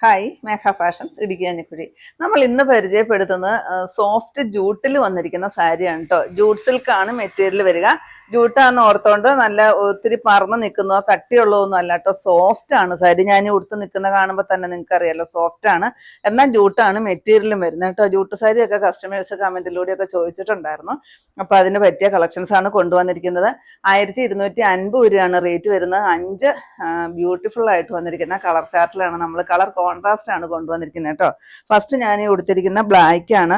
Hi മേഘ fashions Idukki അഞ്ഞക്കുഴി. നമ്മൾ ഇന്ന് പരിചയപ്പെടുത്തുന്നത് സോഫ്റ്റ് ജൂട്ടിൽ വന്നിരിക്കുന്ന സാരിയാണ് കേട്ടോ. ജൂട്ട് സിൽക്കാണ് മെറ്റീരിയൽ വരിക. ജൂട്ടാന്ന് ഓർത്തോണ്ട് നല്ല ഒത്തിരി പറന്ന് നിൽക്കുന്നതോ കട്ടിയുള്ളതൊന്നും അല്ല കേട്ടോ. സോഫ്റ്റ് ആണ് സാരി. ഞാൻ ഉടുത്ത് നിൽക്കുന്ന കാണുമ്പോൾ തന്നെ നിങ്ങൾക്ക് അറിയാലോ, സോഫ്റ്റ് ആണ്. എന്നാൽ ജൂട്ടാണ് മെറ്റീരിയലും വരുന്നത് കേട്ടോ. ജൂട്ട് സാരിയൊക്കെ കസ്റ്റമേഴ്സ് കമന്റിലൂടെയൊക്കെ ചോദിച്ചിട്ടുണ്ടായിരുന്നു. അപ്പോൾ അതിന് പറ്റിയ കളക്ഷൻസ് ആണ് കൊണ്ടുവന്നിരിക്കുന്നത്. 1250 രൂപയാണ് റേറ്റ് വരുന്നത്. 5 ബ്യൂട്ടിഫുൾ ആയിട്ട് വന്നിരിക്കുന്ന കളർ ചാർട്ടിലാണ് നമ്മൾ കളർ കോൺട്രാസ്റ്റ് ആണ് കൊണ്ടുവന്നിരിക്കുന്നത് കേട്ടോ. ഫസ്റ്റ് ഞാൻ ഈ ഉടുത്തിരിക്കുന്ന ബ്ലാക്ക് ആണ്.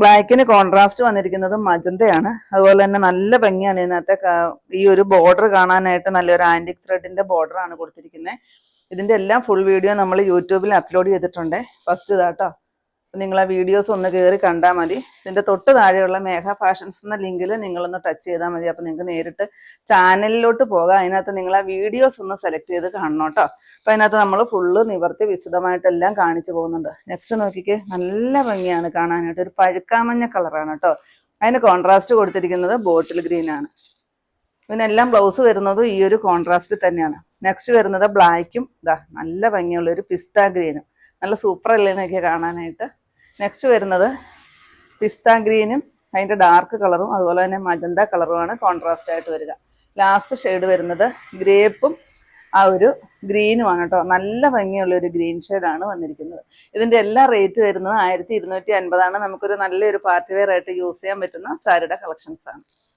ബ്ലാക്കിന് കോൺട്രാസ്റ്റ് വന്നിരിക്കുന്നത് മജന്തയാണ്. അതുപോലെ തന്നെ നല്ല ഭംഗിയാണ് ഇതിനകത്തെ ഈ ഒരു ബോർഡർ കാണാനായിട്ട്. നല്ലൊരു ആന്റിക് ത്രെഡിന്റെ ബോർഡർ ആണ് കൊടുത്തിരിക്കുന്നത്. ഇതിന്റെ എല്ലാം ഫുൾ വീഡിയോ നമ്മൾ യൂട്യൂബിൽ അപ്ലോഡ് ചെയ്തിട്ടുണ്ട്. ഫസ്റ്റ് ഇതാട്ടോ. നിങ്ങൾ ആ വീഡിയോസ് ഒന്ന് കയറി കണ്ടാൽ മതി. ഇതിൻ്റെ തൊട്ട് താഴെയുള്ള മേഘ ഫാഷൻസ് എന്ന ലിങ്കിൽ നിങ്ങളൊന്ന് ടച്ച് ചെയ്താൽ മതി. അപ്പോൾ നിങ്ങൾക്ക് നേരിട്ട് ചാനലിലോട്ട് പോകാം. അതിനകത്ത് നിങ്ങൾ ആ വീഡിയോസ് ഒന്ന് സെലക്ട് ചെയ്ത് കാണണം കേട്ടോ. അപ്പോൾ അതിനകത്ത് നമ്മൾ ഫുള്ള് നിവർത്തി വിശദമായിട്ടെല്ലാം കാണിച്ചു പോകുന്നുണ്ട്. നെക്സ്റ്റ് നോക്കിക്കേ, നല്ല ഭംഗിയാണ് കാണാനായിട്ട്. ഒരു പഴുക്കാമഞ്ഞ കളറാണ് കേട്ടോ. അതിന് കോൺട്രാസ്റ്റ് കൊടുത്തിരിക്കുന്നത് ബോട്ടിൽ ഗ്രീൻ ആണ്. ഇതിനെല്ലാം ബ്ലൗസ് വരുന്നത് ഈ ഒരു കോൺട്രാസ്റ്റ് തന്നെയാണ്. നെക്സ്റ്റ് വരുന്നത് ബ്ലാക്കും നല്ല ഭംഗിയുള്ള ഒരു പിസ്ത ഗ്രീനും. നല്ല സൂപ്പർ അല്ലേ എന്നൊക്കെ കാണാനായിട്ട്. നെക്സ്റ്റ് വരുന്നത് പിസ്ത ഗ്രീനും അതിൻ്റെ ഡാർക്ക് കളറും അതുപോലെ തന്നെ മജന്ത കളറുമാണ് കോൺട്രാസ്റ്റ് ആയിട്ട് വരിക. ലാസ്റ്റ് ഷെയ്ഡ് വരുന്നത് ഗ്രേപ്പും ആ ഒരു ഗ്രീനുമാണ് കേട്ടോ. നല്ല ഭംഗിയുള്ള ഒരു ഗ്രീൻ ഷെയ്ഡാണ് വന്നിരിക്കുന്നത്. ഇതിൻ്റെ എല്ലാ റേറ്റ് വരുന്നത് 1250 ആണ്. നമുക്കൊരു നല്ലൊരു പാർട്ടി വെയർ ആയിട്ട് യൂസ് ചെയ്യാൻ പറ്റുന്ന സാരിയുടെ കളക്ഷൻസ് ആണ്.